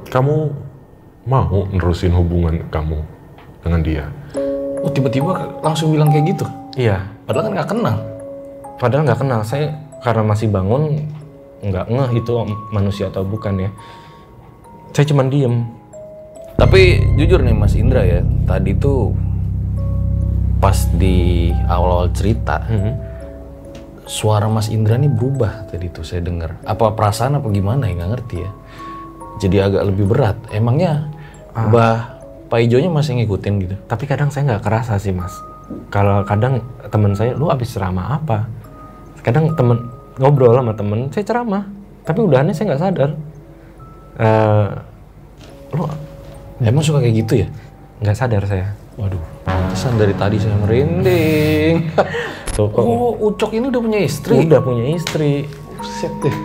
Kamu mau nerusin hubungan kamu dengan dia? Oh, tiba-tiba langsung bilang kayak gitu? Iya. Padahal kan nggak kenal. Padahal nggak kenal. Saya karena masih bangun, nggak ngeh itu manusia atau bukan ya. Saya cuman diem. Tapi jujur nih Mas Indra ya, tadi tuh pas di awal-awal cerita, suara Mas Indra nih berubah tadi tuh saya dengar. Apa perasaan apa gimana ya, nggak ngerti ya. Jadi agak lebih berat. Emangnya Mbah Pak Ijonya masih ngikutin gitu? Tapi kadang saya nggak kerasa sih Mas. Kalau kadang teman saya, lu abis ceramah apa? Kadang temen ngobrol sama temen, saya ceramah. Tapi udahannya saya nggak sadar. Lu emang suka kayak gitu ya? nggak sadar saya. Waduh, pantesan dari tadi saya merinding. Tuh, kok Oh, Ucok ini udah punya istri? udah punya istri. Buset deh.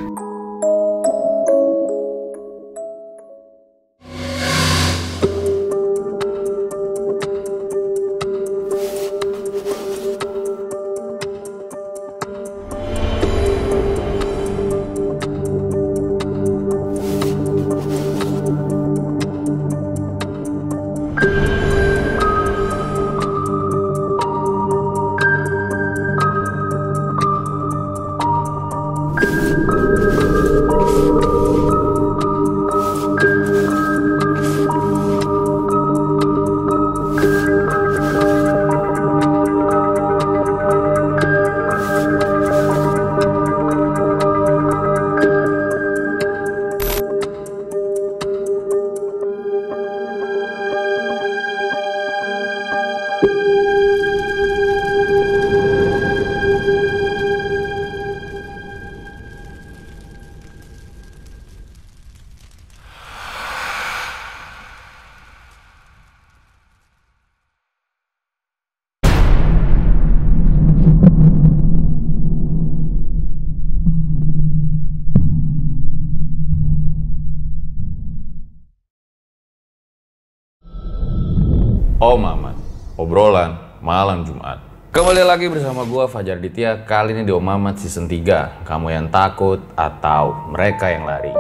Oh Mamat, obrolan malam Jumat. Kembali lagi bersama gua Fajar Ditya. Kali ini di Om Mamat season 3. Kamu yang takut atau mereka yang lari?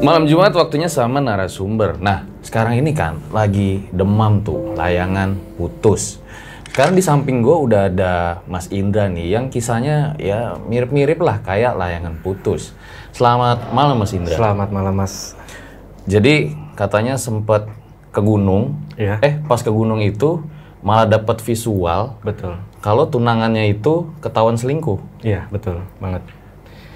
Malam Jumat waktunya sama narasumber. Nah, sekarang ini kan lagi demam tuh, layangan putus. Sekarang di samping gue udah ada Mas Indra nih, yang kisahnya ya mirip-mirip lah kayak layangan putus. Selamat malam Mas Indra. Selamat malam Mas. Jadi katanya sempat ke gunung, Iya. pas ke gunung itu malah dapat visual Betul. kalau tunangannya itu ketahuan selingkuh. Iya, betul banget.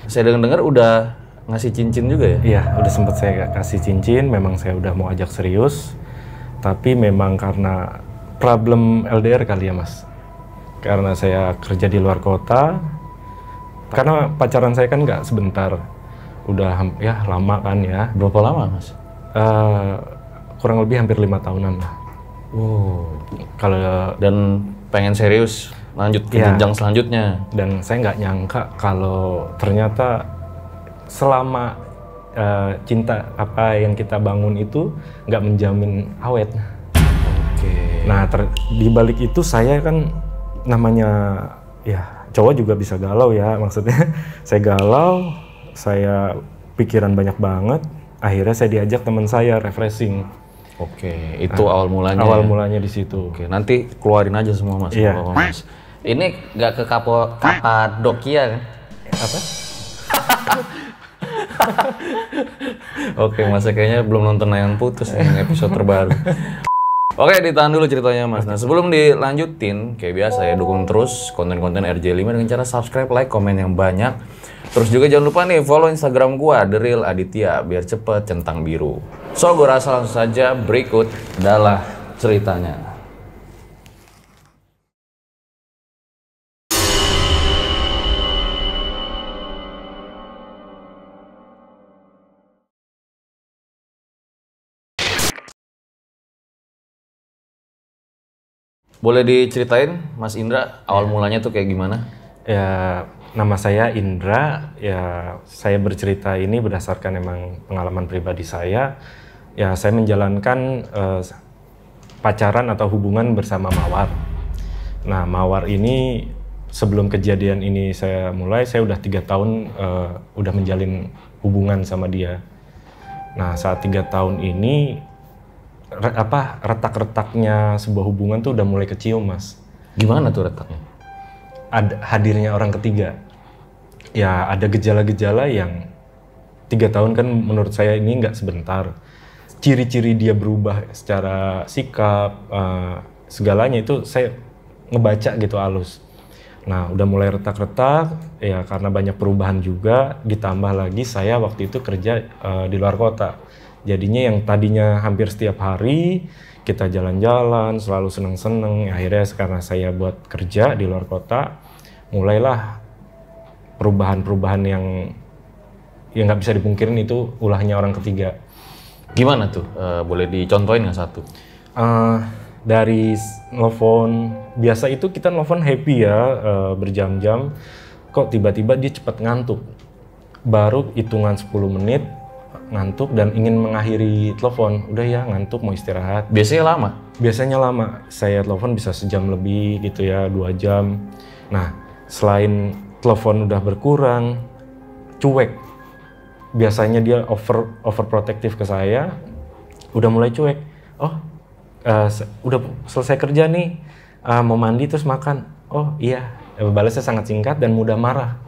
Saya dengar udah ngasih cincin juga ya? Iya, udah sempet saya kasih cincin, memang saya udah mau ajak serius. Tapi memang karena problem LDR kali ya Mas. Karena saya kerja di luar kota. Karena pacaran saya kan nggak sebentar. Udah ya lama kan ya. Berapa lama Mas? Kurang lebih hampir 5 tahunan lah. Wow. Kalau Dan pengen serius lanjut ke Iya. jenjang selanjutnya. dan saya nggak nyangka kalau ternyata selama cinta apa yang kita bangun itu nggak menjamin awet. Oke. Nah, di balik itu saya kan namanya ya cowok juga bisa galau ya, maksudnya saya galau, saya pikiran banyak banget, akhirnya saya diajak teman saya refreshing. Oke, itu awal mulanya. Awal ya? mulanya di situ. Oke, nanti keluarin aja semua Mas. Iya. Apa-apa, Mas. Ini nggak ke Kapadokia kan? Apa? Oke, Mas kayaknya belum nonton layangan putus yang episode terbaru. Oke, ditahan dulu ceritanya Mas. Nah, sebelum dilanjutin, kayak biasa ya, dukung terus konten-konten RJ5 dengan cara subscribe, like, komen yang banyak. Terus juga jangan lupa nih follow Instagram gua, The Real Aditya, biar cepet centang biru. So, gua rasa langsung saja berikut adalah ceritanya. Boleh diceritain Mas Indra awal mulanya tuh kayak gimana? Ya, nama saya Indra. Ya, saya bercerita ini berdasarkan emang pengalaman pribadi saya. Ya, saya menjalankan pacaran atau hubungan bersama Mawar. Nah, Mawar ini sebelum kejadian ini saya mulai, saya udah 3 tahun udah menjalin hubungan sama dia. Nah, saat 3 tahun ini retak-retaknya sebuah hubungan tuh udah mulai kecium, Mas. Gimana tuh retaknya? Ada hadirnya orang ketiga. Ya, ada gejala-gejala yang 3 tahun kan menurut saya ini nggak sebentar. Ciri-ciri dia berubah secara sikap, segalanya itu saya ngebaca gitu halus. Nah, udah mulai retak-retak, ya karena banyak perubahan juga, ditambah lagi saya waktu itu kerja di luar kota. Jadinya yang tadinya hampir setiap hari, kita jalan-jalan, selalu seneng-seneng, akhirnya karena saya buat kerja di luar kota, mulailah perubahan-perubahan yang nggak bisa dipungkirin itu ulahnya orang ketiga. Gimana tuh? Boleh dicontohin nggak satu? Dari nelfon, biasa itu kita nelfon happy ya, berjam-jam, kok tiba-tiba dia cepat ngantuk. Baru hitungan 10 menit, ngantuk dan ingin mengakhiri telepon. Udah ya, ngantuk mau istirahat. Biasanya lama? Biasanya lama, saya telepon bisa sejam lebih gitu ya, 2 jam. Nah, selain telepon udah berkurang, cuek. Biasanya dia overprotective ke saya, udah mulai cuek. Oh, udah selesai kerja nih, mau mandi terus makan. Oh iya, balasnya sangat singkat dan mudah marah.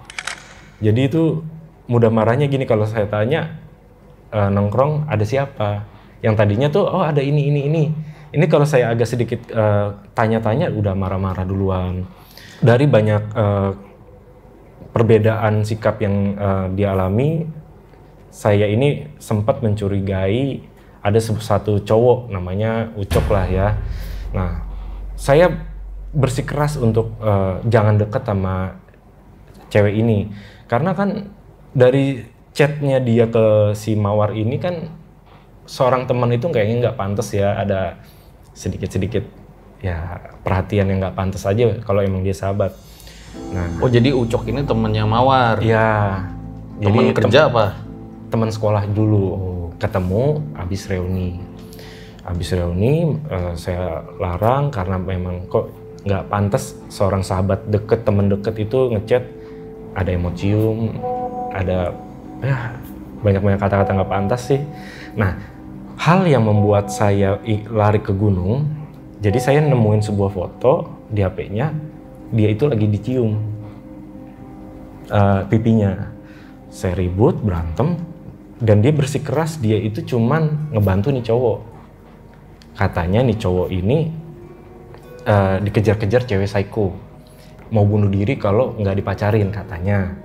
Jadi itu mudah marahnya gini, kalau saya tanya nongkrong ada siapa? Yang tadinya tuh oh ada ini. Ini kalau saya agak sedikit tanya-tanya udah marah-marah duluan. Dari banyak perbedaan sikap yang dialami, saya ini sempat mencurigai ada satu cowok namanya Ucok lah ya. Nah, saya bersikeras untuk jangan deket sama cewek ini. Karena kan dari chatnya dia ke si Mawar ini kan seorang teman itu kayaknya nggak pantas ya. Ada sedikit-sedikit ya perhatian yang nggak pantas aja kalau emang dia sahabat. Nah, oh jadi Ucok ini temennya Mawar? Iya. Temen kerja apa? Teman sekolah dulu. Ketemu habis reuni. Saya larang karena memang kok nggak pantas seorang sahabat deket, teman deket itu ngechat ada emocium, ada ya banyak kata-kata nggak pantas sih. Nah, hal yang membuat saya lari ke gunung, jadi saya nemuin sebuah foto di HP-nya, dia itu lagi dicium pipinya. Saya ribut, berantem, dan dia bersikeras dia itu cuman ngebantu nih cowok. Katanya nih cowok ini dikejar-kejar cewek psycho, mau bunuh diri kalau nggak dipacarin katanya.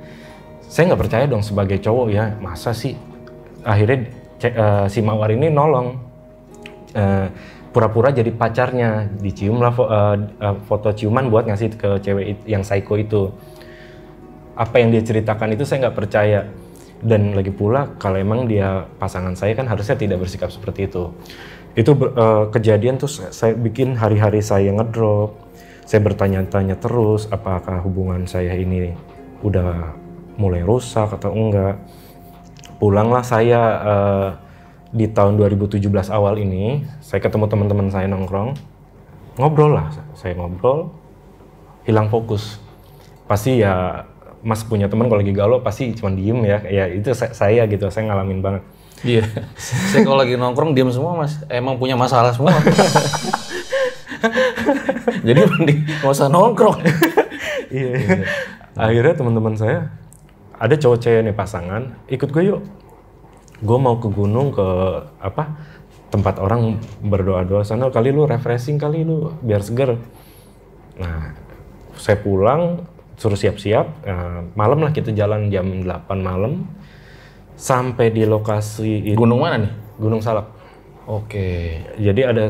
Saya nggak percaya dong sebagai cowok ya, masa sih. Akhirnya si Mawar ini nolong, pura-pura jadi pacarnya, dicium lah foto ciuman buat ngasih ke cewek yang psycho itu. Apa yang dia ceritakan itu saya nggak percaya. Dan lagi pula kalau emang dia pasangan saya kan harusnya tidak bersikap seperti itu. Itu kejadian tuh saya bikin hari-hari saya ngedrop. Saya bertanya-tanya terus apakah hubungan saya ini udah mulai rusak atau enggak. Pulanglah saya di tahun 2017 awal ini, saya ketemu teman-teman saya nongkrong. Ngobrol lah, saya ngobrol, hilang fokus. Pasti ya Mas punya teman kalau lagi galau pasti cuma diem ya. Ya itu saya gitu, saya ngalamin banget. Iya. Saya kalau lagi nongkrong diem semua Mas. Emang punya masalah semua. Jadi mending nggak usah nongkrong. Iya. Akhirnya teman-teman saya ada cowok cewek nih pasangan, ikut gue yuk. Gue mau ke gunung ke tempat orang berdoa-doa sana, kali lu refreshing, kali lu biar seger. Nah, saya pulang suruh siap-siap, malam lah kita jalan jam 8 malam sampai di lokasi Gunung mana nih? Gunung Salak. Oke. Jadi ada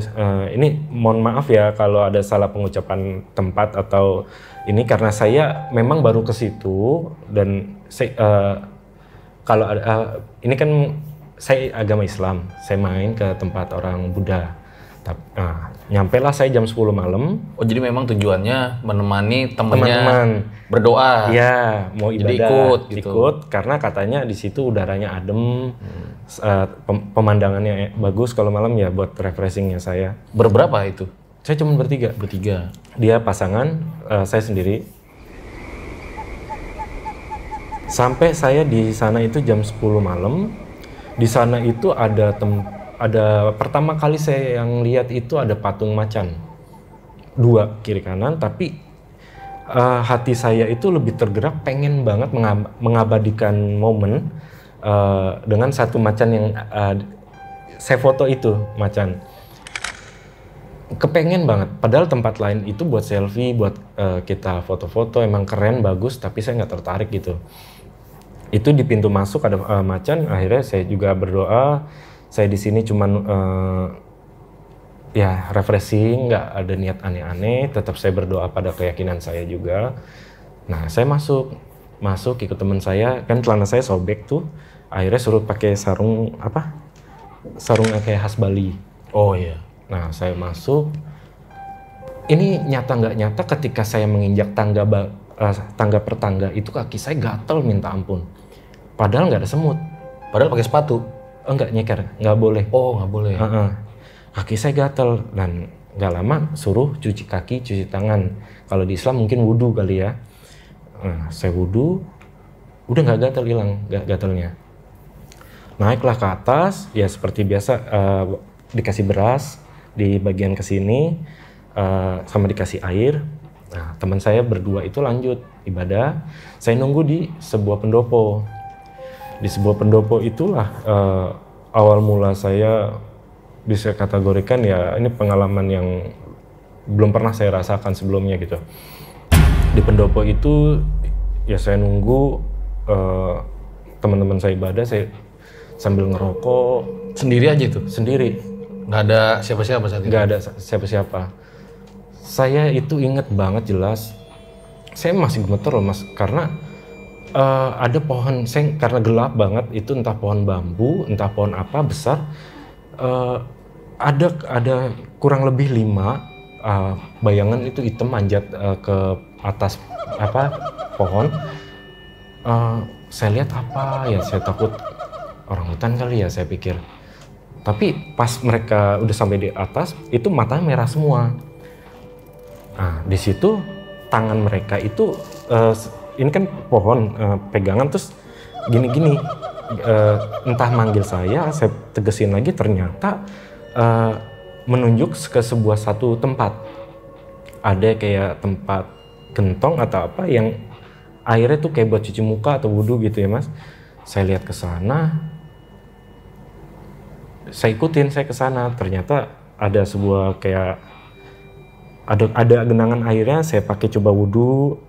ini mohon maaf ya kalau ada salah pengucapan tempat atau ini karena saya memang baru ke situ dan kalau ada ini kan saya agama Islam, saya main ke tempat orang Buddha. Nyampe lah saya jam 10 malam. Oh jadi memang tujuannya menemani teman-teman berdoa. Iya, mau ibadah. Jadi ikut karena katanya di situ udaranya adem, pemandangannya bagus kalau malam ya buat refreshingnya saya. Berberapa itu? Saya cuma bertiga. Bertiga. Dia pasangan, saya sendiri. Sampai saya di sana itu jam 10 malam. Di sana itu ada pertama kali saya yang lihat itu ada patung macan. 2 kiri kanan, tapi hati saya itu lebih tergerak pengen banget mengabadikan momen dengan satu macan yang saya foto itu macan. Kepengen banget, padahal tempat lain itu buat selfie, buat kita foto-foto emang keren, bagus, tapi saya nggak tertarik gitu. Itu di pintu masuk ada macan, akhirnya saya juga berdoa, saya di sini cuman ya refreshing, nggak ada niat aneh-aneh, tetap saya berdoa pada keyakinan saya juga. Nah saya masuk ikut teman saya, kan celana saya sobek tuh, akhirnya suruh pakai sarung yang kayak khas Bali. Oh iya. Nah, saya masuk. Ini nyata nggak nyata ketika saya menginjak tangga per tangga itu kaki saya gatel minta ampun. Padahal nggak ada semut. Padahal pakai sepatu. Enggak nyeker, nggak boleh. Oh, nggak boleh. Kaki saya gatel dan nggak lama suruh cuci kaki, cuci tangan. Kalau di Islam mungkin wudhu kali ya. Nah, saya wudhu, udah nggak gatel, hilang gatelnya. Naiklah ke atas, ya seperti biasa dikasih beras di bagian kesini sama dikasih air. Nah, teman saya berdua itu lanjut ibadah. Saya nunggu di sebuah pendopo. Di sebuah pendopo itulah awal mula saya bisa kategorikan ya ini pengalaman yang belum pernah saya rasakan sebelumnya gitu. Di pendopo itu ya saya nunggu teman-teman saya ibadah, saya sambil ngerokok. Sendiri aja tuh? Sendiri. Nggak ada siapa-siapa saat itu? Nggak ada siapa-siapa. Saya itu inget banget jelas. Saya masih gemeter loh mas, karena ada pohon, karena gelap banget, itu entah pohon bambu, entah pohon apa besar. Ada kurang lebih 5 bayangan itu hitam manjat ke atas pohon. Saya lihat apa ya, saya takut orang hutan kali ya, saya pikir. Tapi pas mereka udah sampai di atas, itu matanya merah semua. Nah, di situ tangan mereka itu, ini kan pohon pegangan terus gini-gini. Entah manggil saya tegesin lagi, ternyata menunjuk ke sebuah satu tempat. Ada kayak tempat gentong atau apa yang airnya tuh kayak buat cuci muka atau wudhu gitu ya mas. Saya lihat ke sana. Saya ikutin, saya ke sana. Ternyata ada sebuah kayak ada genangan airnya. Saya pakai coba wudhu,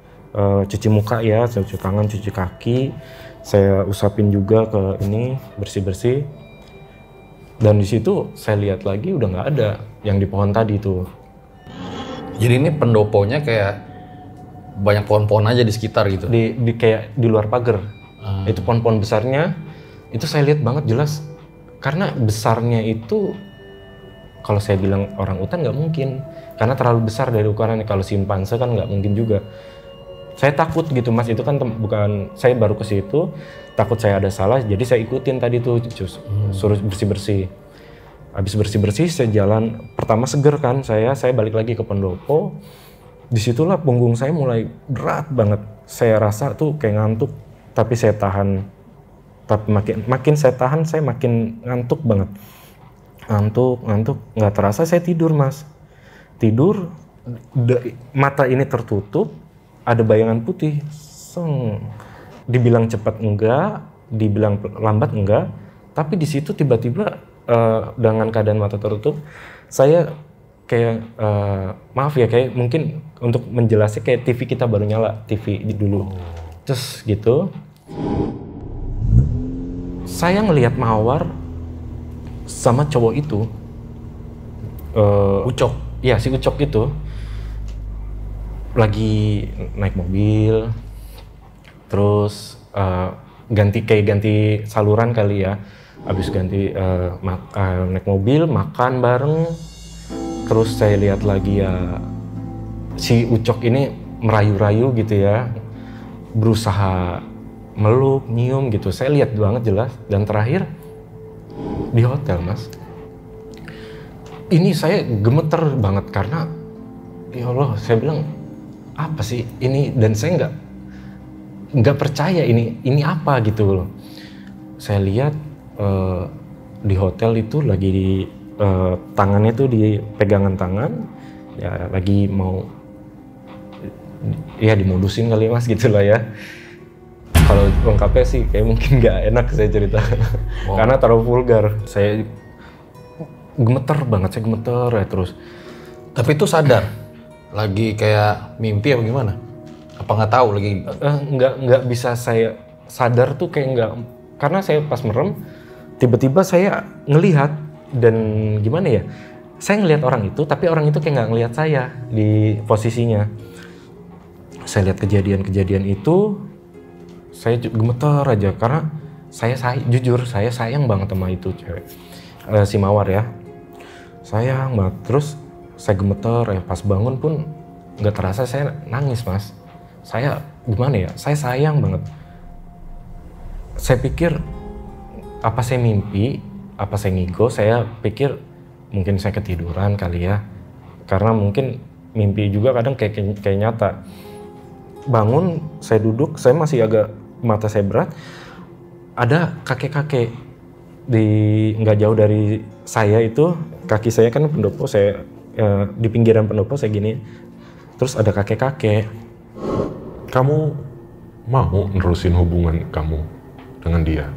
cuci muka ya, saya cuci tangan, cuci kaki. Saya usapin juga ke ini, bersih-bersih. Dan di situ saya lihat lagi udah nggak ada yang di pohon tadi tuh. Jadi ini pendoponya kayak banyak pohon-pohon aja di sekitar gitu? Di kayak di luar pagar. Itu pohon-pohon besarnya, itu saya lihat banget jelas. Karena besarnya itu, kalau saya bilang orang utan nggak mungkin. Karena terlalu besar dari ukurannya. Kalau simpanse kan nggak mungkin juga. Saya takut gitu mas, itu kan bukan, saya baru ke situ, takut saya ada salah, jadi saya ikutin tadi tuh, suruh bersih-bersih. Habis bersih-bersih, saya jalan, pertama seger kan saya balik lagi ke pendopo. Disitulah punggung saya mulai berat banget. Saya rasa tuh kayak ngantuk, tapi saya tahan. Tapi makin saya tahan, saya makin ngantuk banget. Ngantuk, nggak terasa saya tidur mas. Tidur, mata ini tertutup, ada bayangan putih. Dibilang cepat enggak, dibilang lambat enggak, tapi di situ tiba-tiba dengan keadaan mata tertutup, saya kayak maaf ya, kayak mungkin untuk menjelaskan kayak TV kita baru nyala, TV dulu, terus gitu. Saya ngelihat Mawar sama cowok itu, Ucok? Iya si Ucok itu lagi naik mobil, terus ganti saluran kali ya, habis ganti naik mobil, makan bareng, terus saya lihat lagi ya si Ucok ini merayu-rayu gitu ya, berusaha meluk, nyium gitu, saya lihat banget jelas. Dan terakhir di hotel mas, Ini saya gemeter banget karena ya Allah, saya bilang apa sih ini, dan saya nggak percaya ini apa gitu loh. Saya lihat di hotel itu lagi tangannya tuh di pegangan tangan, ya lagi mau ya dimodusin kali mas gitu lah ya. Kalau lengkapnya sih kayak mungkin nggak enak saya cerita karena terlalu vulgar. Saya gemeter banget, saya gemeter ya terus. Tapi itu sadar lagi kayak mimpi apa gimana? Apa nggak tahu lagi? Nggak bisa saya sadar tuh kayak nggak, karena saya pas merem tiba-tiba saya ngelihat, dan gimana ya, saya ngelihat orang itu tapi orang itu kayak nggak ngelihat saya di posisinya. Saya lihat kejadian itu, saya gemeter aja karena jujur saya sayang banget sama itu cewek, si Mawar ya, sayang banget. Terus saya gemeter ya, pas bangun pun nggak terasa saya nangis mas. Saya gimana ya, saya sayang banget. Saya pikir apa saya mimpi, apa saya ngigo, saya pikir mungkin saya ketiduran kali ya, karena mungkin mimpi juga kadang kayak nyata. Bangun, saya duduk, saya masih agak, mata saya berat, ada kakek-kakek nggak jauh dari saya itu, kaki saya kan pendopo, saya di pinggiran pendopo saya gini, terus ada kakek-kakek. Kamu mau nerusin hubungan kamu dengan dia?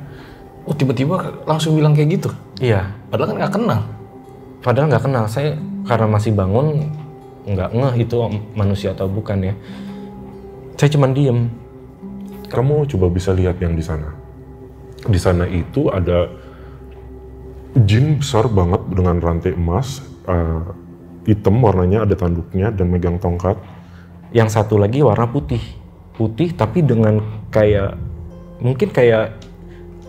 Oh tiba-tiba langsung bilang kayak gitu? Iya. Padahal kan nggak kenal. Padahal nggak kenal, saya karena masih bangun nggak ngeh itu manusia atau bukan ya. Saya cuman diem. Kamu coba bisa lihat yang di sana. Di sana itu ada jin besar banget dengan rantai emas, hitam warnanya, ada tanduknya dan megang tongkat. Yang satu lagi warna putih tapi dengan kayak mungkin kayak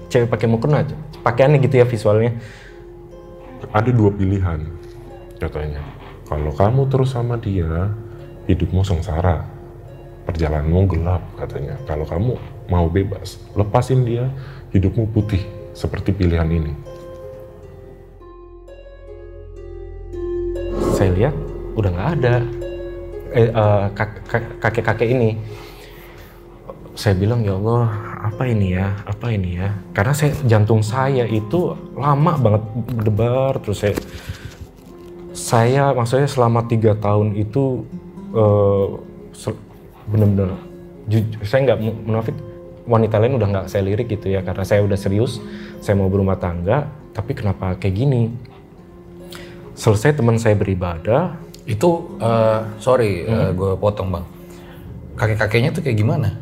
cewek pakai mukena, pakaiannya gitu ya visualnya. Ada dua pilihan katanya. Kalau kamu terus sama dia, hidupmu sengsara, perjalananmu gelap katanya. Kalau kamu mau bebas, lepasin dia, hidupmu putih seperti pilihan ini. Saya lihat udah nggak ada kakek-kakek ini. Saya bilang ya Allah, apa ini ya, karena jantung saya itu lama banget berdebar. Terus saya maksudnya selama 3 tahun itu bener-bener saya nggak munafik, wanita lain udah nggak saya lirik gitu ya, karena saya udah serius, saya mau berumah tangga. Tapi kenapa kayak gini? Selesai teman saya beribadah itu gue potong bang, kakek-kakeknya tuh kayak gimana?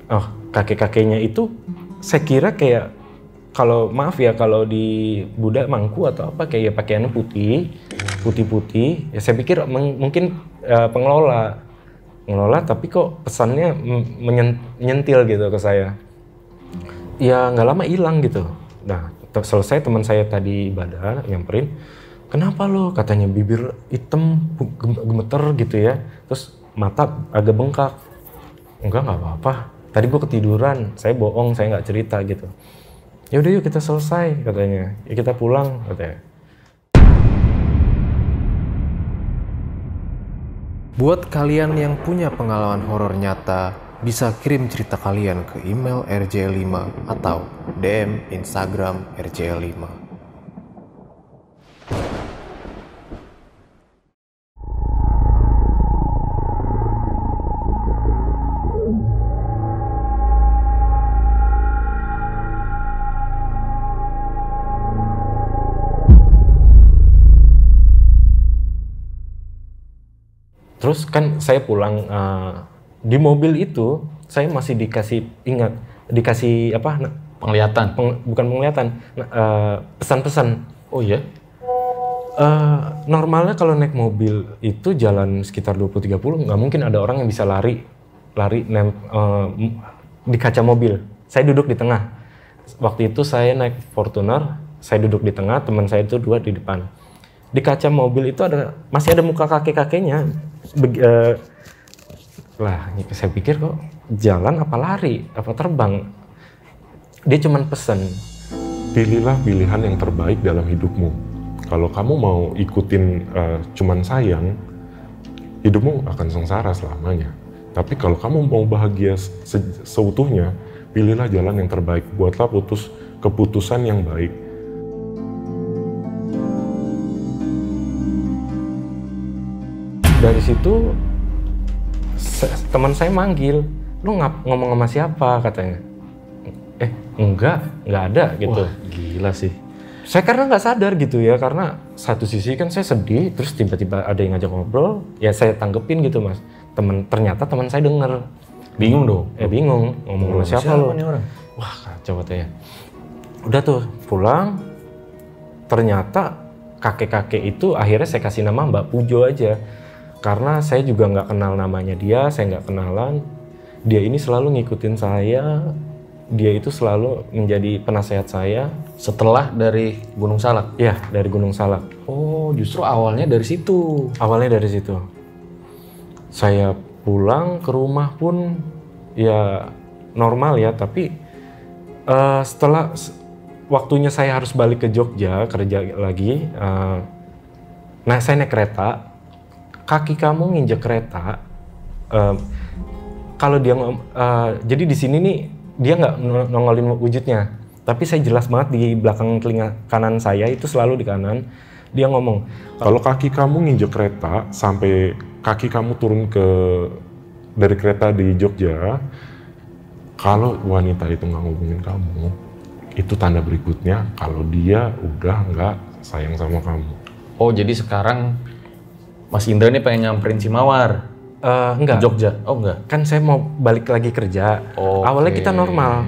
Oh, kakek-kakeknya itu saya kira kayak, kalau maaf ya, kalau di Buddha mangku atau apa, kayak pakaiannya putih-putih. Ya saya pikir mungkin pengelola, tapi kok pesannya menyentil gitu ke saya. Ya nggak lama hilang gitu. Nah selesai teman saya tadi ibadah nyamperin, kenapa lo? Katanya bibir hitam, gemeter gitu ya, terus mata agak bengkak. Enggak apa-apa. Tadi gue ketiduran, saya bohong, saya nggak cerita gitu. Ya udah yuk kita selesai katanya, ya kita pulang katanya. Buat kalian yang punya pengalaman horor nyata, bisa kirim cerita kalian ke email rj5 atau DM Instagram rj5. Terus kan saya pulang, di mobil itu saya masih dikasih Penglihatan? Bukan penglihatan, pesan-pesan. Oh iya? Normalnya kalau naik mobil itu jalan sekitar 20-30, nggak mungkin ada orang yang bisa lari di kaca mobil. Saya duduk di tengah. Waktu itu saya naik Fortuner, saya duduk di tengah, teman saya itu 2 di depan. Di kaca mobil itu masih ada muka kakek-kakeknya. Saya pikir kok jalan apa lari, apa terbang. Dia cuman pesen, Pilihlah pilihan yang terbaik dalam hidupmu. Kalau kamu mau ikutin cuman sayang, hidupmu akan sengsara selamanya. Tapi kalau kamu mau bahagia seutuhnya, pilihlah jalan yang terbaik. Buatlah keputusan yang baik. Dari situ teman saya manggil, lu ngomong sama siapa katanya? Enggak ada gitu. Wah, gila sih. Saya karena nggak sadar gitu ya, karena satu sisi kan saya sedih, terus tiba-tiba ada yang ngajak ngobrol, ya saya tanggepin gitu mas. Ternyata teman saya denger. Bingung dong? Bingung, ngomong sama siapa lo? Nih orang? Wah kacau katanya. Udah tuh pulang, ternyata kakek-kakek itu akhirnya saya kasih nama Mbak Pujo aja. Karena saya juga nggak kenal namanya dia, saya nggak kenalan. Dia ini selalu ngikutin saya, dia itu selalu menjadi penasehat saya. Setelah dari Gunung Salak? Iya, dari Gunung Salak. Oh, justru awalnya dari situ? Awalnya dari situ. Saya pulang ke rumah pun ya normal ya, tapi setelah waktunya saya harus balik ke Jogja kerja lagi, nah saya naik kereta, kaki kamu nginjek kereta, kalau dia jadi di sini nih dia nggak nongolin wujudnya, tapi saya jelas banget di belakang telinga kanan saya itu selalu di kanan dia ngomong, kalau kaki kamu nginjek kereta sampai kaki kamu turun dari kereta di Jogja, kalau wanita itu nggak ngomongin kamu, itu tanda berikutnya kalau dia udah nggak sayang sama kamu. Oh, jadi sekarang Mas Indra nih pengen nyamperin si Mawar? Enggak. Ke Jogja? Oh enggak? Kan saya mau balik lagi kerja. Okay. Awalnya kita normal,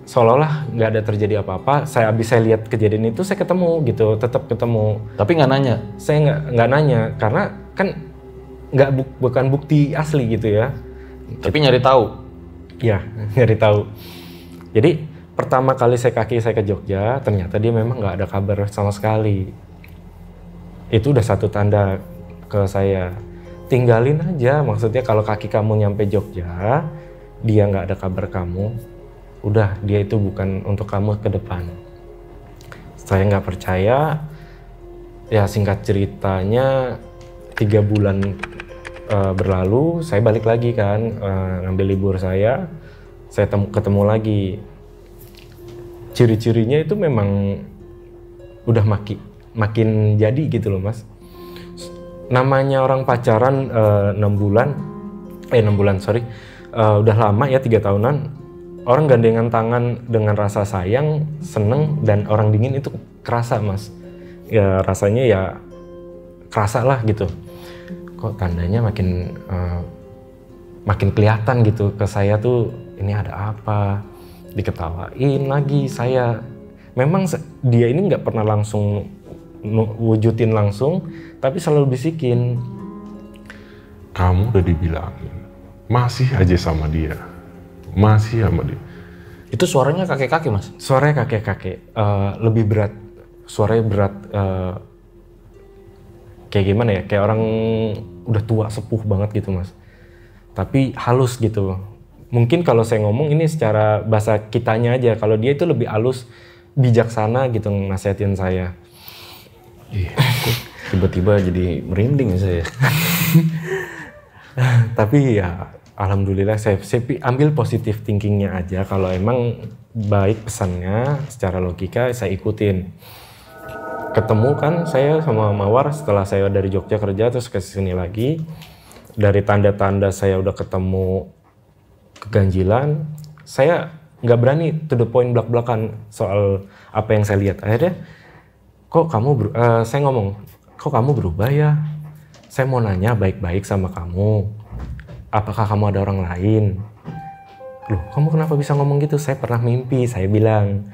seolah-olah nggak ada terjadi apa-apa. Habis saya lihat kejadian itu, saya ketemu gitu, tetap ketemu. Tapi nggak nanya? Saya nggak nanya, karena kan bukan bukti asli gitu ya. Tapi nyari tahu? Iya, nyari tahu. Jadi pertama kali saya ke Jogja, ternyata dia memang nggak ada kabar sama sekali. Itu udah satu tanda ke saya. Tinggalin aja, maksudnya kalau kaki kamu nyampe Jogja, dia nggak ada kabar kamu, udah dia itu bukan untuk kamu ke depan. Saya nggak percaya, ya singkat ceritanya 3 bulan berlalu, saya balik lagi kan, ngambil libur saya ketemu lagi. Ciri-cirinya itu memang udah makin jadi gitu loh mas. Namanya orang pacaran 6 bulan, udah lama ya 3 tahunan, orang gandengan tangan dengan rasa sayang, seneng, dan orang dingin itu kerasa mas. Ya rasanya ya kerasa lah gitu. Kok tandanya makin kelihatan gitu ke saya tuh, ini ada apa, diketawain lagi saya. Memang dia ini nggak pernah langsung wujudin langsung, tapi selalu bisikin. Kamu udah dibilangin, masih aja sama dia. Itu suaranya kakek-kakek mas? Suaranya kakek-kakek, lebih berat. Suaranya berat, kayak gimana ya, kayak orang udah tua sepuh banget gitu mas. Tapi halus gitu. Mungkin kalau saya ngomong ini secara bahasa kitanya aja, kalau dia itu lebih halus, bijaksana gitu nasihatin saya. Iya, tiba-tiba jadi merinding saya. Tapi ya alhamdulillah saya ambil positif thinkingnya aja. Kalau emang baik pesannya secara logika saya ikutin. Ketemu kan saya sama Mawar setelah saya dari Jogja kerja terus ke sini lagi. Dari tanda-tanda saya udah ketemu keganjilan, saya nggak berani to the point belak-belakan soal apa yang saya lihat. Akhirnya saya ngomong, kok kamu berubah ya? Saya mau nanya baik-baik sama kamu. Apakah kamu ada orang lain? Loh, kamu kenapa bisa ngomong gitu? Saya pernah mimpi, saya bilang.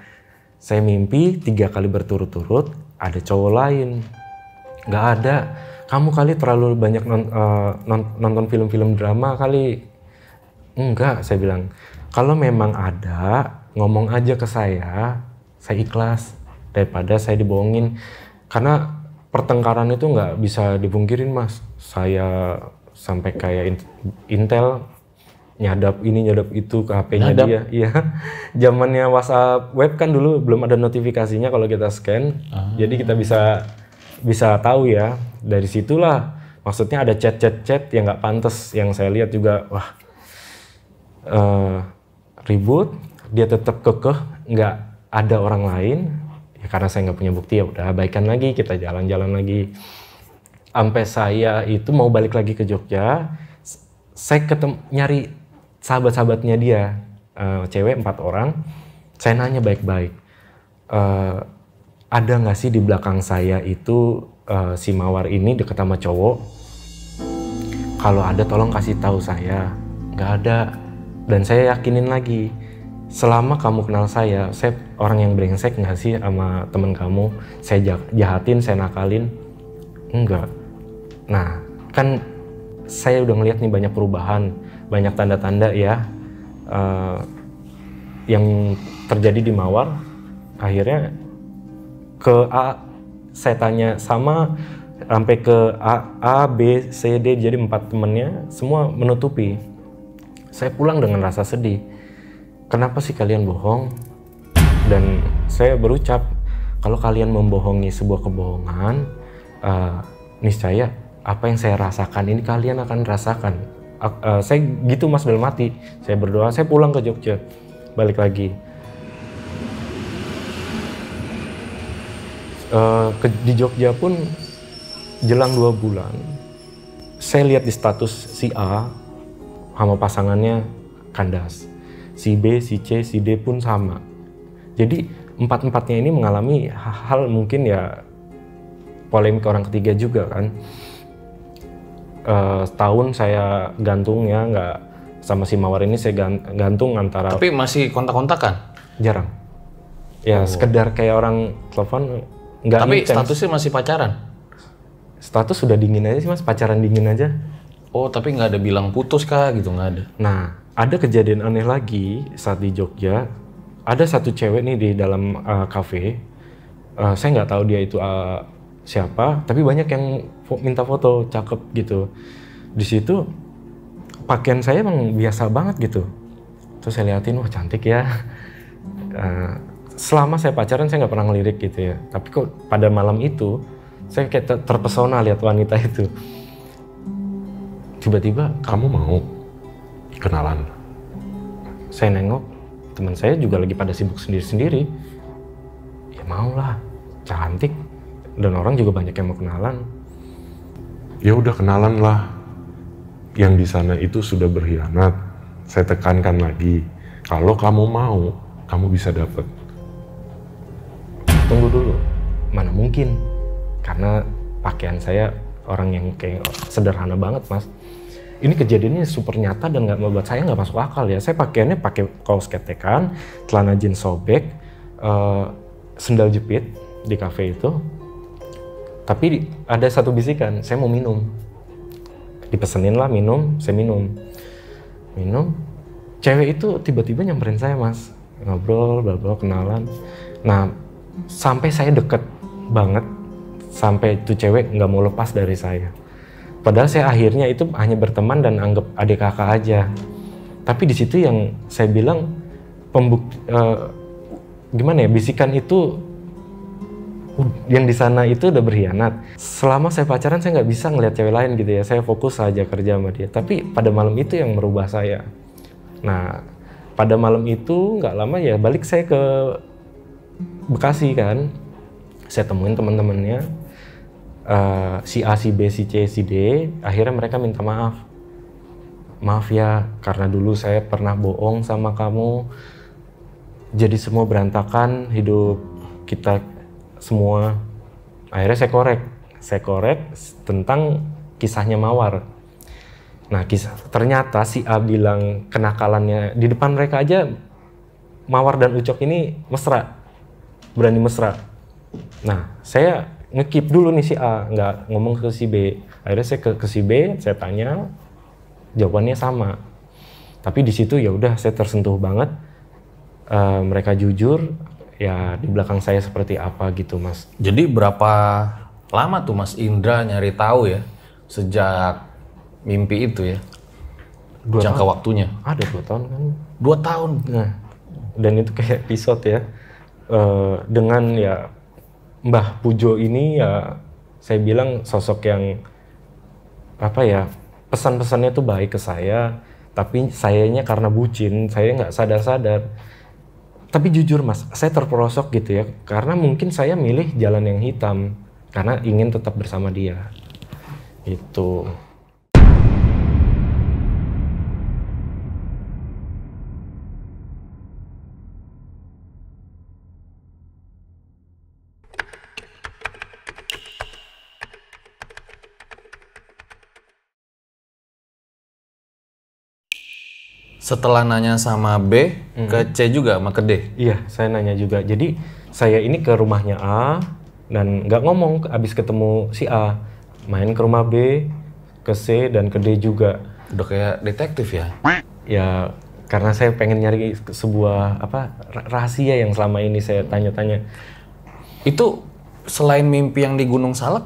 Saya mimpi 3 kali berturut-turut ada cowok lain. Nggak ada. Kamu kali terlalu banyak nonton film-film drama kali. Enggak, saya bilang. Kalau memang ada, ngomong aja ke saya ikhlas. Daripada saya dibohongin. Karena pertengkaran itu nggak bisa dipungkirin mas. Saya sampai kayak intel nyadap ini nyadap itu ke HP-nya Nyadap? dia. Iya. Zamannya WhatsApp web kan dulu belum ada notifikasinya kalau kita scan. Jadi kita bisa tahu ya. Dari situlah maksudnya ada chat yang nggak pantas yang saya lihat juga. Wah, ribut, dia tetap kekeh nggak ada orang lain. Ya karena saya nggak punya bukti, ya udah baikan lagi, kita jalan-jalan lagi. Sampai saya itu mau balik lagi ke Jogja, saya nyari sahabat-sahabatnya dia, cewek 4 orang. Saya nanya baik-baik, ada nggak sih di belakang saya itu si Mawar ini deket sama cowok? Kalau ada tolong kasih tahu saya. Nggak ada. Dan saya yakinin lagi, selama kamu kenal saya orang yang brengsek nggak sih sama temen kamu? Saya jahatin, saya nakalin? Enggak. Nah, kan saya udah ngeliat nih banyak perubahan, banyak tanda-tanda ya yang terjadi di Mawar. Akhirnya ke A, saya tanya sama sampai ke A, B, C, D, jadi 4 temennya semua menutupi. Saya pulang dengan rasa sedih. Kenapa sih kalian bohong? Dan saya berucap, kalau kalian membohongi sebuah kebohongan, niscaya apa yang saya rasakan ini kalian akan rasakan. Saya gitu mas dalam hati. Saya berdoa, saya pulang ke Jogja, balik lagi. Di Jogja pun jelang 2 bulan, saya lihat di status si A sama pasangannya kandas. Si B, si C, si D pun sama. Jadi 4-4-nya ini mengalami hal mungkin ya polemik orang ketiga juga kan. Setahun saya gantung ya, nggak sama si Mawar ini saya gantung antara. Tapi masih kontak-kontakan? Jarang. Ya sekedar kayak orang telepon, nggak. Tapi intens. statusnya masih pacaran? Status sudah dingin aja sih mas, pacaran dingin aja. Oh tapi nggak ada bilang putus kah gitu, nggak ada? Nah, ada kejadian aneh lagi saat di Jogja. Ada satu cewek nih di dalam cafe. Saya nggak tahu dia itu siapa, tapi banyak yang minta foto, cakep gitu. Di situ pakaian saya emang biasa banget gitu. Terus saya liatin, wah cantik ya. Selama saya pacaran saya nggak pernah ngelirik gitu ya. Tapi kok pada malam itu saya kayak terpesona lihat wanita itu. Tiba-tiba, Kamu mau kenalan? saya nengok, teman saya juga lagi pada sibuk sendiri-sendiri. Ya mau lah, cantik. Dan orang juga banyak yang mau kenalan. Ya udah kenalan lah. Yang di sana itu sudah berkhianat. Saya tekankan lagi, kalau kamu mau, kamu bisa dapat. Tunggu dulu, mana mungkin? Karena pakaian saya orang yang kayak sederhana banget mas. Ini kejadiannya super nyata dan nggak membuat saya nggak masuk akal ya. Saya pakaiannya pakai kaos ketekan, celana jeans sobek, sendal jepit di kafe itu. Tapi ada satu bisikan, saya mau minum. Dipesenin lah minum, saya minum. Cewek itu tiba-tiba nyamperin saya mas, ngobrol, bla kenalan. Nah, sampai saya deket banget, sampai itu cewek nggak mau lepas dari saya. Padahal saya akhirnya itu hanya berteman dan anggap adik kakak aja. Tapi di situ yang saya bilang gimana ya, bisikan itu yang di sana itu udah berkhianat. Selama saya pacaran saya nggak bisa ngelihat cewek lain gitu ya. Saya fokus aja kerja sama dia. Tapi pada malam itu yang merubah saya. Nah, pada malam itu nggak lama ya balik saya ke Bekasi kan. Saya temuin teman-temannya. Si A, si B, si C, si D, akhirnya mereka minta maaf. Maaf ya, karena dulu saya pernah bohong sama kamu. Jadi semua berantakan hidup kita semua. Akhirnya saya korek tentang kisahnya Mawar. Nah, ternyata si A bilang kenakalannya di depan mereka aja Mawar dan Ucok ini mesra, berani mesra. Nah, saya nge-keep dulu nih si A, nggak ngomong ke si B. Akhirnya saya ke si B, saya tanya, jawabannya sama. Tapi di situ ya udah saya tersentuh banget. Mereka jujur, ya di belakang saya seperti apa gitu mas. Jadi berapa lama tuh Mas Indra nyari tahu ya sejak mimpi itu ya? jangka waktunya? Ada 2 tahun kan. 2 tahun? Nah, dan itu kayak episode ya. Dengan ya Mbah Pujo ini ya saya bilang sosok yang apa ya, pesan-pesannya tuh baik ke saya, tapi sayanya karena bucin, saya nggak sadar-sadar. Tapi jujur Mas, saya terperosok gitu ya, karena mungkin saya milih jalan yang hitam, karena ingin tetap bersama dia. Itu. Setelah nanya sama B, ke C juga sama ke D? Iya, saya nanya juga. Jadi saya ini ke rumahnya A dan nggak ngomong, abis ketemu si A, main ke rumah B, ke C dan ke D juga. Udah kayak detektif ya? Ya karena saya pengen nyari sebuah apa rahasia yang selama ini saya tanya-tanya. Itu selain mimpi yang di Gunung Salak,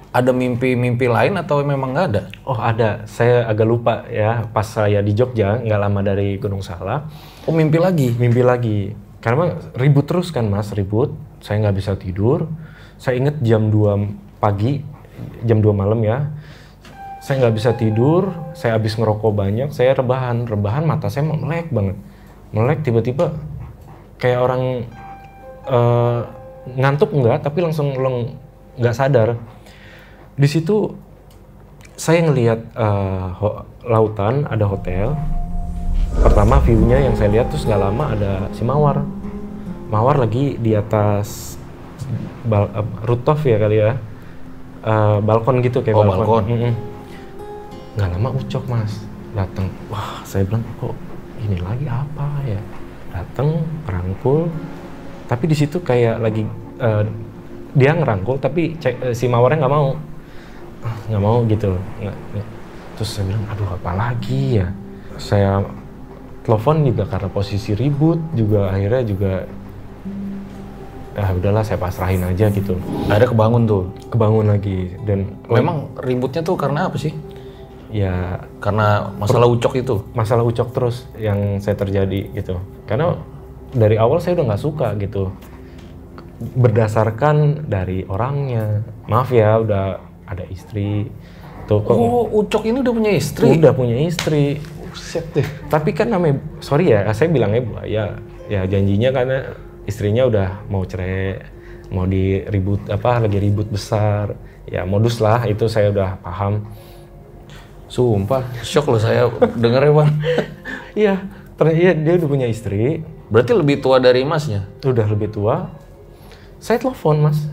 ada mimpi-mimpi lain atau memang nggak ada? Oh ada, saya agak lupa ya, pas saya di Jogja, nggak lama dari Gunung Salak. Oh mimpi lagi? Mimpi lagi, karena ribut terus kan Mas, ribut, saya nggak bisa tidur. Saya inget jam 2 pagi, jam 2 malam ya, saya nggak bisa tidur, saya habis ngerokok banyak, saya rebahan mata saya melek banget. Melek tiba-tiba kayak orang ngantuk enggak, tapi langsung nggak sadar. Di situ saya ngelihat lautan, ada hotel. Pertama view-nya yang saya lihat terus nggak lama ada si Mawar. Mawar lagi di atas rooftop ya kali ya, balkon gitu kayak balkon. Nggak lama Ucok Mas datang. Wah saya bilang kok ini lagi apa ya? Datang perangkul. Tapi di situ kayak lagi dia ngerangkul tapi si Mawarnya nggak mau gitu loh. Terus saya bilang aduh apa lagi ya, saya telepon juga karena posisi ribut juga, akhirnya juga udahlah saya pasrahin aja gitu. Akhirnya kebangun lagi. Dan memang ributnya tuh karena apa sih? Ya karena masalah Ucok itu? Masalah Ucok terus yang saya terjadi gitu, karena dari awal saya udah nggak suka gitu berdasarkan dari orangnya. Maaf ya udah ada istri tuh kok. Oh, Ucok ini udah punya istri? Udah punya istri. Buset deh. Tapi kan namanya, sorry ya, saya bilangnya buaya. Ya janjinya karena istrinya udah mau cerai, mau diribut lagi ribut besar. Ya modus lah, itu saya udah paham. Sumpah, shock loh saya dengernya Bang. Iya, ternyata dia udah punya istri. Berarti lebih tua dari Masnya? Udah lebih tua. Saya telepon Mas,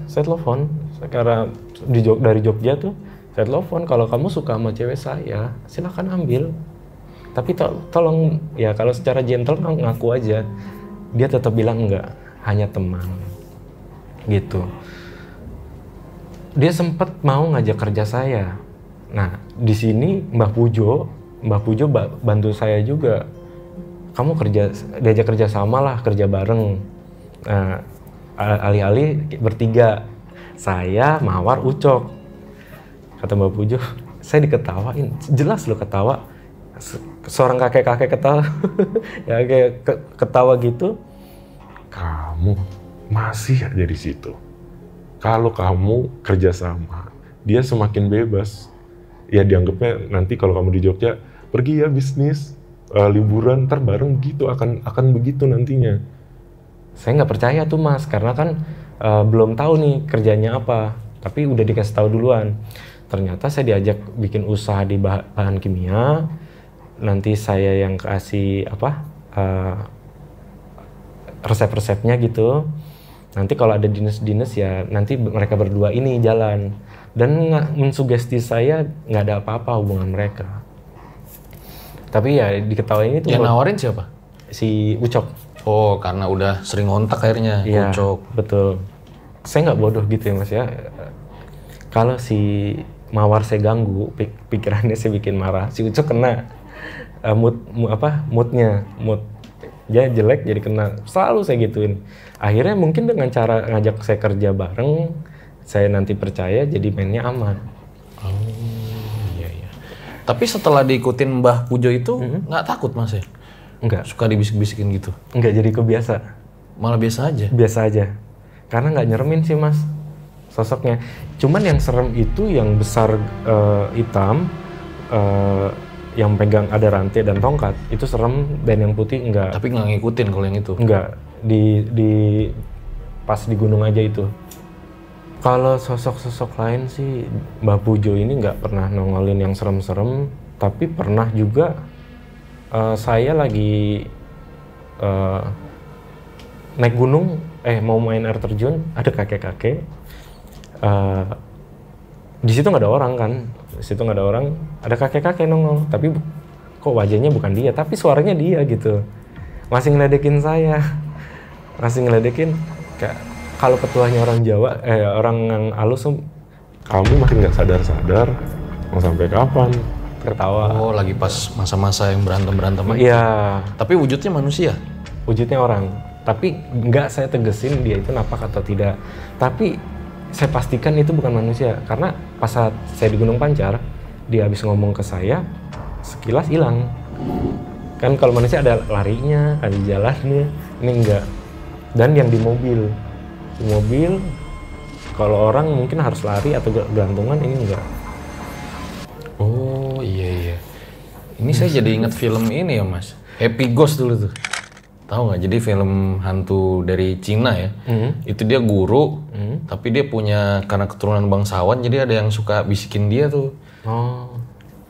karena dari Jogja tuh, saya telepon kalau kamu suka sama cewek saya, silakan ambil. Tapi tolong ya kalau secara gentle ngaku aja. Dia tetap bilang enggak, hanya teman. Gitu. Dia sempat mau ngajak kerja saya. Nah, di sini Mbah Pujo bantu saya juga. Kamu diajak kerja sama lah, kerja bareng. Nah, alih-alih bertiga, saya, Mawar, Ucok. Kata Mbak Pujo, saya diketawain, jelas lo ketawa. Seorang kakek-kakek ketawa, ya kayak ketawa gitu. Kamu masih aja di situ. Kalau kamu kerjasama, dia semakin bebas. Ya dianggapnya nanti kalau kamu di Jogja, pergi ya bisnis, liburan, ntar bareng gitu, akan begitu nantinya. Saya nggak percaya tuh Mas, karena kan belum tahu nih kerjanya apa, tapi udah dikasih tahu duluan. Ternyata saya diajak bikin usaha di bahan kimia, nanti saya yang kasih resep-resepnya gitu. Nanti kalau ada dinas-dinas ya nanti mereka berdua ini jalan. Dan mensugesti saya nggak ada apa-apa hubungan mereka. Tapi ya diketawain itu. Yang nawarin siapa? Si Ucok. Oh, karena udah sering kontak akhirnya, ya, Ucok. Betul. Saya nggak bodoh gitu ya Mas ya. Kalau si Mawar saya ganggu, pikirannya saya bikin marah. Si Ucok kena moodnya. Dia jelek jadi kena. Selalu saya gituin. Akhirnya mungkin dengan cara ngajak saya kerja bareng, saya nanti percaya jadi mainnya aman. Oh, iya. Tapi setelah diikutin Mbah Pujo itu nggak takut Mas ya? Enggak, Suka dibisik-bisikin gitu? enggak, jadi kebiasa. Malah biasa aja? Biasa aja. Karena nggak nyeremin sih Mas sosoknya. Cuman yang serem itu yang besar hitam, yang pegang ada rantai dan tongkat, itu serem, dan yang putih enggak. Tapi nggak ngikutin kalau yang itu? Enggak, di pas di gunung aja itu. Kalau sosok-sosok lain sih, Mbah Pujo ini nggak pernah nongolin yang serem-serem, tapi pernah juga saya lagi naik gunung, mau main air terjun, ada kakek-kakek. Di situ nggak ada orang kan, ada kakek-kakek nongol, tapi kok wajahnya bukan dia, tapi suaranya dia gitu. Masih ngeledekin saya, kayak kalau ketuanya orang Jawa, orang yang halus, Kamu masih nggak sadar-sadar, mau sampai kapan? tertawa. Oh, lagi pas masa-masa yang berantem-berantem. Iya, Tapi wujudnya manusia? wujudnya orang. Tapi nggak saya tegesin dia itu napak atau tidak. Tapi saya pastikan itu bukan manusia. Karena pas saat saya di Gunung Pancar, dia habis ngomong ke saya, sekilas hilang. Kan kalau manusia ada larinya, ada jalannya, ini enggak. Dan yang di mobil, kalau orang mungkin harus lari atau gantungan, ini enggak. Oh iya. Ini saya jadi ingat film ini ya Mas, Happy Ghost dulu tuh. Tahu nggak? Jadi film hantu dari Cina ya. Itu dia guru, tapi dia punya karena keturunan bangsawan, jadi ada yang suka bisikin dia tuh. Oh,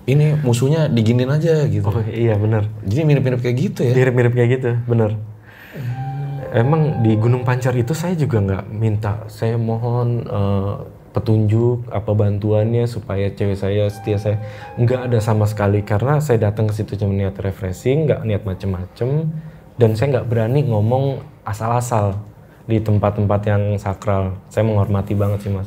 Ini musuhnya diginin aja gitu. oh iya benar. Jadi mirip-mirip kayak gitu ya. Mirip-mirip kayak gitu, bener. Emang di Gunung Pancar itu saya juga nggak minta, saya mohon petunjuk apa bantuannya supaya cewek saya setia saya, nggak ada sama sekali, karena saya datang ke situ cuma niat refreshing, nggak niat macem-macem, dan saya nggak berani ngomong asal-asal di tempat-tempat yang sakral. Saya menghormati banget sih Mas.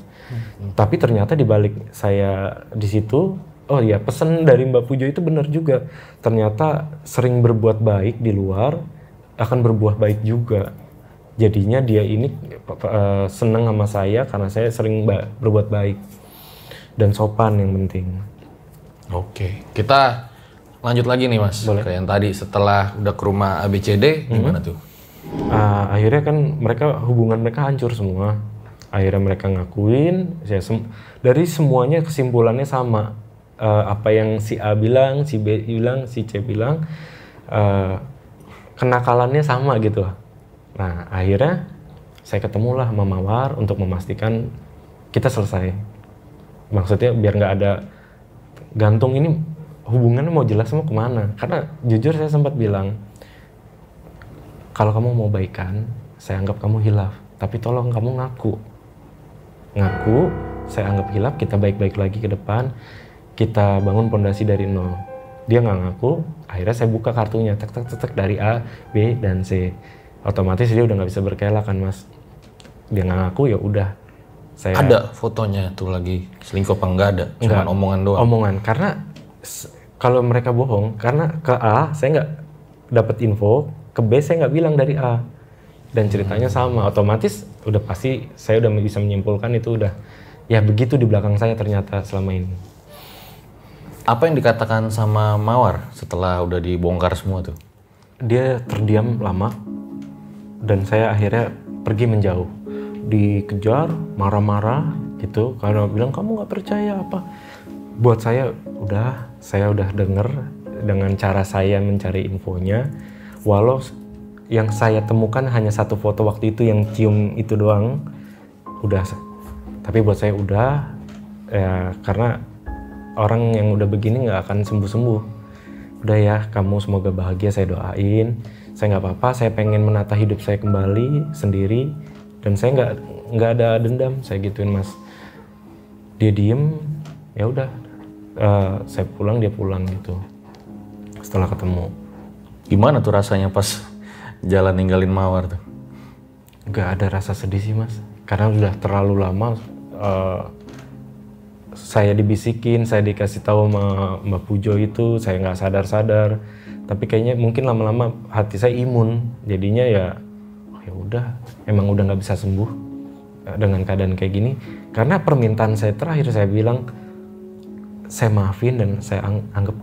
Tapi ternyata di balik saya di situ, oh iya, pesan dari Mbak Pujo itu benar juga. Ternyata sering berbuat baik di luar akan berbuah baik juga. Jadinya dia ini seneng sama saya karena saya sering berbuat baik dan sopan yang penting. Oke, kita lanjut lagi nih Mas. Boleh. Kayak yang tadi setelah udah ke rumah ABCD gimana tuh? Akhirnya kan hubungan mereka hancur semua. Akhirnya mereka ngakuin, dari semuanya kesimpulannya sama. Apa yang si A bilang, si B bilang, si C bilang, kenakalannya sama gitu. Nah akhirnya saya ketemulah sama Mawar untuk memastikan kita selesai. Maksudnya biar nggak ada gantung ini, hubungannya mau jelas mau kemana. Karena jujur saya sempat bilang, kalau kamu mau baikan, saya anggap kamu hilaf. Tapi tolong kamu ngaku, saya anggap hilaf, kita baik-baik lagi ke depan. Kita bangun pondasi dari nol. Dia nggak ngaku, akhirnya saya buka kartunya, tek dari A, B, dan C. Otomatis dia udah nggak bisa berkelak kan Mas. Dia nggak ngaku, ya udah. Ada fotonya tuh lagi selingkuh apa enggak ada? Cuma omongan doang. Omongan, karena kalau mereka bohong, karena ke A saya nggak dapat info, ke B saya nggak bilang dari A. Dan ceritanya sama, otomatis udah pasti saya udah bisa menyimpulkan itu udah, ya begitu di belakang saya ternyata selama ini. Apa yang dikatakan sama Mawar setelah udah dibongkar semua tuh? Dia terdiam lama dan saya akhirnya pergi menjauh, dikejar, marah-marah gitu karena bilang kamu nggak percaya apa. Buat saya udah denger dengan cara saya mencari infonya, walau yang saya temukan hanya satu foto waktu itu yang cium itu doang, udah. Tapi buat saya udah, ya karena orang yang udah begini nggak akan sembuh-sembuh. Udah ya, kamu semoga bahagia, saya doain. Saya nggak apa-apa, saya pengen menata hidup saya kembali sendiri, dan saya nggak ada dendam, saya gituin Mas. Dia diem, ya udah, saya pulang, dia pulang gitu. Setelah ketemu. Gimana tuh rasanya pas jalan ninggalin Mawar tuh? Nggak ada rasa sedih sih Mas, karena udah terlalu lama. Saya dibisikin, saya dikasih tahu sama Mbak Pujo itu, saya nggak sadar-sadar. Tapi kayaknya mungkin lama-lama hati saya imun, jadinya ya udah, emang udah nggak bisa sembuh dengan keadaan kayak gini. Karena permintaan saya terakhir saya bilang, saya maafin dan saya anggap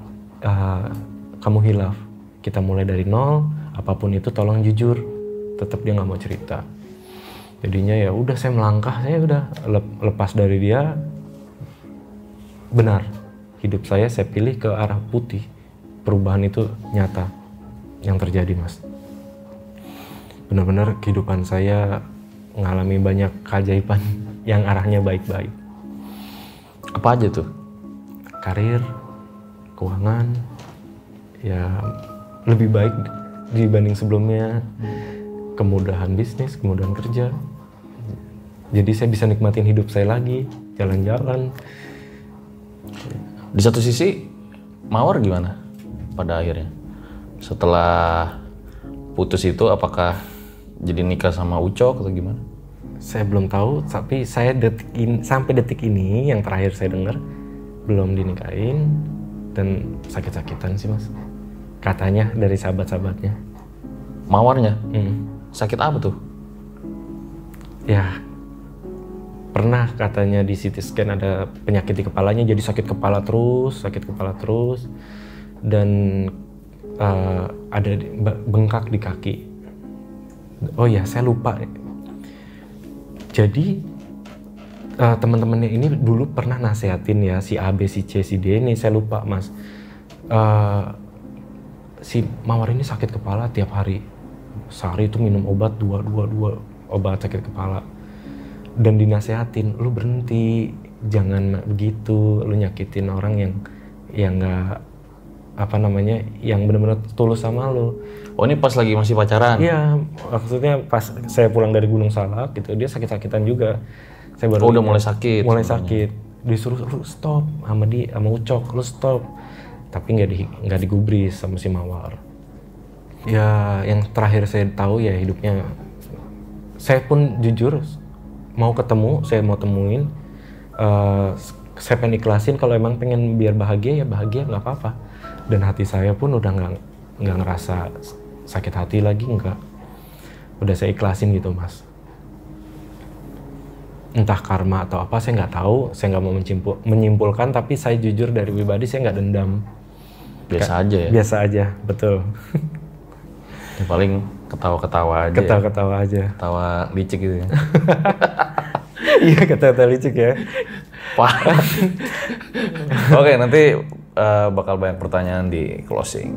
kamu hilaf. Kita mulai dari nol, apapun itu tolong jujur. Tetap dia nggak mau cerita. Jadinya ya udah saya melangkah, saya udah lepas dari dia. Benar, hidup saya pilih ke arah putih. Perubahan itu nyata yang terjadi, Mas. Benar-benar kehidupan saya mengalami banyak keajaiban yang arahnya baik-baik. Apa aja tuh? Karir, keuangan, ya lebih baik dibanding sebelumnya. Kemudahan bisnis, kemudahan kerja. Jadi saya bisa nikmatin hidup saya lagi, jalan-jalan. Di satu sisi, Mawar gimana pada akhirnya? Setelah putus itu apakah jadi nikah sama Ucok atau gimana? Saya belum tahu, tapi saya sampai detik ini yang terakhir saya dengar belum dinikahin dan sakit-sakitan sih, Mas. Katanya dari sahabat-sahabatnya. Mawarnya? Sakit apa tuh? Ya, pernah katanya di CT scan ada penyakit di kepalanya, jadi sakit kepala terus, dan ada bengkak di kaki. Oh ya, saya lupa. Jadi teman-temannya ini dulu pernah nasehatin ya, si A, B, si C, si D ini, saya lupa, Mas. Si Mawar ini sakit kepala tiap hari. Sehari itu minum obat dua obat sakit kepala. Dan dinasehatin, lu berhenti, jangan begitu, lu nyakitin orang yang nggak yang benar-benar tulus sama lu. Oh, ini pas lagi masih pacaran? Iya, maksudnya pas saya pulang dari Gunung Salak gitu, dia sakit-sakitan juga. Saya baru udah mulai sakit? Mulai sakit. Disuruh lu stop sama Ucok, lu stop. Tapi nggak digubris sama si Mawar. Ya, yang terakhir saya tahu ya hidupnya. Saya pun jujur mau ketemu, saya mau temuin. Saya pengen ikhlasin kalau emang pengen biar bahagia ya bahagia, nggak apa-apa. Dan hati saya pun udah nggak ngerasa sakit hati lagi, nggak. Udah saya ikhlasin gitu, Mas. Entah karma atau apa saya nggak tahu, saya nggak mau menyimpulkan, tapi saya jujur dari pribadi saya nggak dendam. Biasa aja ya? Biasa aja, betul. Ya, paling ketawa-ketawa aja. Ketawa-ketawa aja. Ketawa licik gitu ya. Iya, ketawa-ketawa licik ya. Oke, nanti bakal banyak pertanyaan di closing.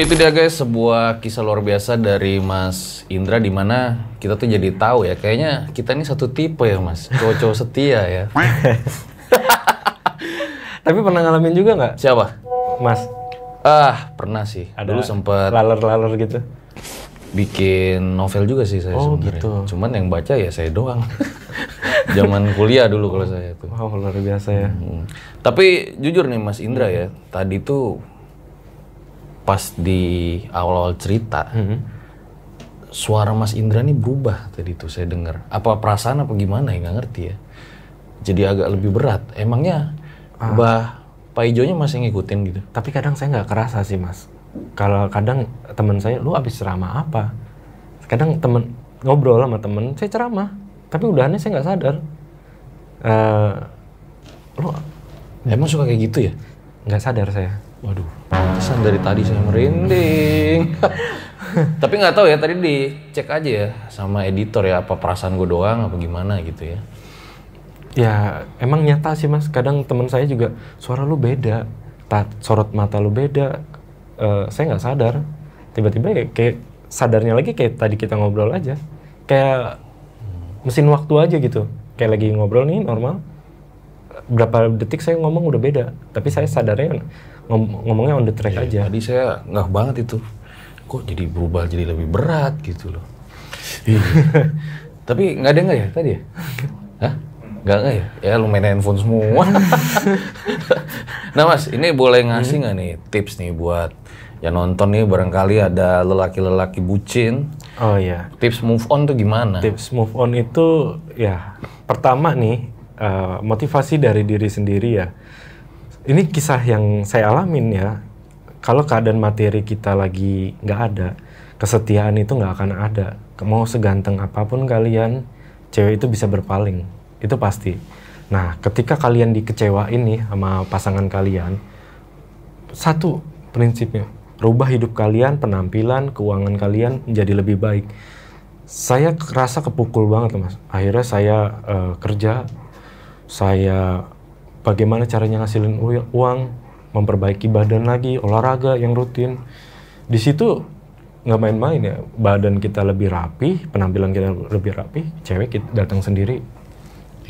Itu dia guys, sebuah kisah luar biasa dari Mas Indra, di mana kita tuh jadi tahu ya, kayaknya kita ini satu tipe ya Mas, cowok-cowok setia ya. Tapi pernah ngalamin juga nggak? Siapa? Mas? Pernah sih. Ada dulu sempet laler-laler gitu? Bikin novel juga sih saya sebenarnya. Gitu. Cuman yang baca ya saya doang. Zaman kuliah dulu kalau saya tuh. Wow, luar biasa ya. Tapi jujur nih Mas Indra ya, tadi tuh pas di awal-awal cerita, suara Mas Indra nih berubah tadi tuh saya dengar. Apa perasaan apa gimana ya, nggak ngerti ya. Jadi agak lebih berat. Emangnya Pak Ijonya masih ngikutin gitu? Tapi kadang saya nggak kerasa sih Mas. Kalau kadang teman saya, lu abis ceramah apa? Kadang temen ngobrol sama temen, saya ceramah. Tapi udahannya saya nggak sadar. Lu emang suka kayak gitu ya? Nggak sadar saya. Waduh, pantesan dari tadi saya merinding. Tapi nggak tahu ya, tadi dicek aja ya sama editor ya, apa perasaan gue doang apa gimana gitu ya. Ya emang nyata sih Mas, kadang teman saya juga suara lu beda, sorot mata lu beda. Saya nggak sadar, tiba-tiba ya, kayak sadarnya lagi kayak tadi kita ngobrol aja. Kayak mesin waktu aja gitu, kayak lagi ngobrol nih normal. Berapa detik saya ngomong udah beda, tapi saya sadarnya ngomongnya on the track aja. Tadi saya nggak banget itu, kok jadi berubah jadi lebih berat gitu loh. Tapi nggak ada nggak ya tadi ya? Hah? Nggak ya? Ya lu main handphone semua. Nah Mas, ini boleh ngasih nggak nih tips nih buat yang nonton nih barangkali ada lelaki-lelaki bucin. Oh iya. Tips move on tuh gimana? Tips move on itu ya pertama nih motivasi dari diri sendiri ya. Ini kisah yang saya alamin ya. Kalau keadaan materi kita lagi nggak ada, kesetiaan itu nggak akan ada. Mau seganteng apapun kalian, cewek itu bisa berpaling. Itu pasti. Nah, ketika kalian dikecewain nih sama pasangan kalian, satu prinsipnya, rubah hidup kalian, penampilan, keuangan kalian menjadi lebih baik. Saya rasa kepukul banget Mas. Akhirnya saya kerja, saya bagaimana caranya ngasilin uang, memperbaiki badan lagi, olahraga yang rutin. Di situ nggak main-main ya, badan kita lebih rapi, penampilan kita lebih rapi, cewek datang sendiri.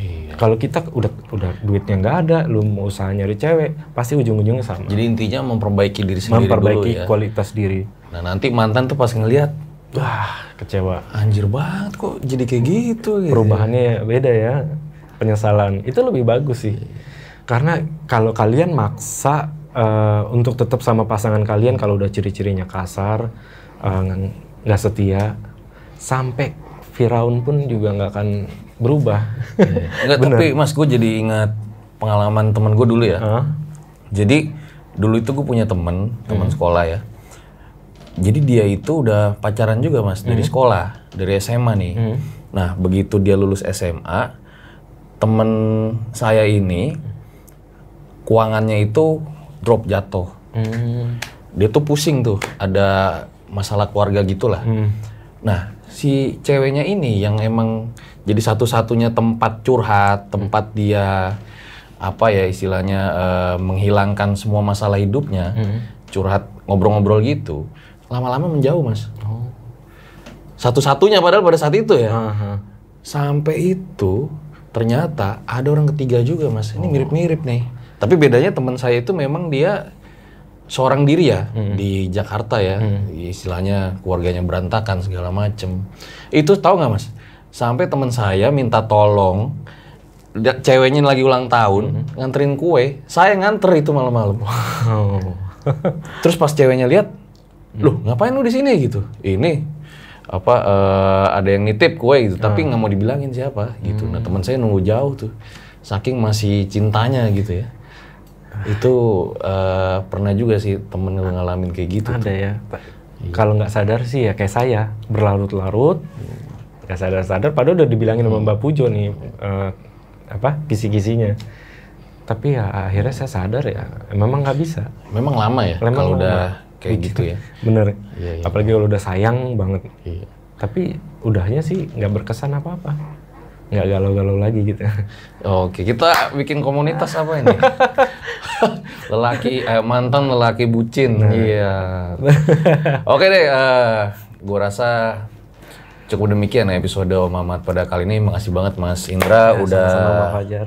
Iya. Kalau kita udah duitnya nggak ada, lu mau usaha nyari cewek, pasti ujung-ujungnya sama. Jadi intinya memperbaiki diri sendiri Memperbaiki dulu ya. kualitas diri. Nah nanti mantan tuh pas ngelihat, Wah, kecewa. anjir banget kok jadi kayak gitu. Perubahannya beda ya, penyesalan. Itu lebih bagus sih. Karena kalau kalian maksa untuk tetap sama pasangan kalian, kalau udah ciri-cirinya kasar, nggak setia, sampai Firaun pun juga nggak akan berubah. Enggak, tapi Mas, gue jadi ingat pengalaman temen gue dulu ya. Jadi dulu itu gue punya temen sekolah ya. Jadi dia itu udah pacaran juga Mas, dari sekolah, dari SMA nih. Nah begitu dia lulus SMA, temen saya ini keuangannya itu drop jatuh. Dia tuh pusing tuh, ada masalah keluarga gitulah. Nah si ceweknya ini yang emang jadi satu-satunya tempat curhat, tempat dia apa ya istilahnya menghilangkan semua masalah hidupnya, curhat, ngobrol-ngobrol gitu, lama-lama menjauh Mas. Satu-satunya padahal pada saat itu ya. Sampai itu ternyata ada orang ketiga juga Mas. Ini mirip-mirip nih. Tapi bedanya teman saya itu memang dia seorang diri ya di Jakarta ya, istilahnya keluarganya berantakan segala macem. Itu tahu nggak Mas? Sampai teman saya minta tolong, ceweknya lagi ulang tahun, nganterin kue, saya nganter itu malam-malam. Terus pas ceweknya lihat, loh ngapain lu di sini gitu? Ini apa ada yang nitip kue gitu, tapi nggak mau dibilangin siapa gitu. Nah teman saya nunggu jauh tuh, saking masih cintanya gitu ya. Itu pernah juga sih temen ngalamin kayak gitu. Ada ya. Kalau nggak sadar sih ya kayak saya, berlarut-larut, nggak sadar-sadar. Padahal udah dibilangin sama Mbak Pujo nih kisi-kisinya. Tapi ya akhirnya saya sadar ya, memang nggak bisa. Memang lama ya kalau udah kayak gitu ya. Bener. Iya. Apalagi kalau udah sayang banget. Iya. Tapi udahnya sih nggak berkesan apa-apa. Nggak galau-galau lagi gitu. Oke, kita bikin komunitas apa ini? Mantan lelaki bucin. Iya. Oke deh, gue rasa cukup demikian ya episode Om Mamat pada kali ini. Makasih banget Mas Indra udah Sama-sama Pak Fajar.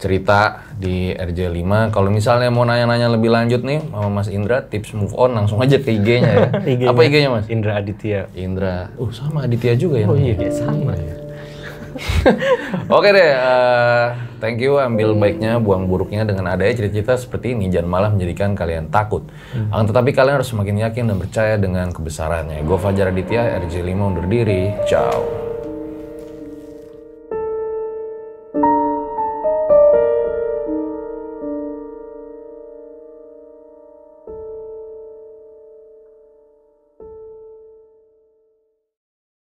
cerita di RJ5. Kalau misalnya mau nanya-nanya lebih lanjut nih sama Mas Indra, tips move on langsung aja ke IG-nya ya. Apa IG-nya Mas? Indra Aditya. Indra. Sama Aditya juga ya. Oh iya, sama. Oke deh, thank you. Ambil baiknya, buang buruknya dengan adanya cerita-cerita seperti ini. Jangan malah menjadikan kalian takut. Akan tetapi kalian harus semakin yakin dan percaya dengan kebesarannya. Gue Fajar Aditya, RJ5 undur diri. Ciao.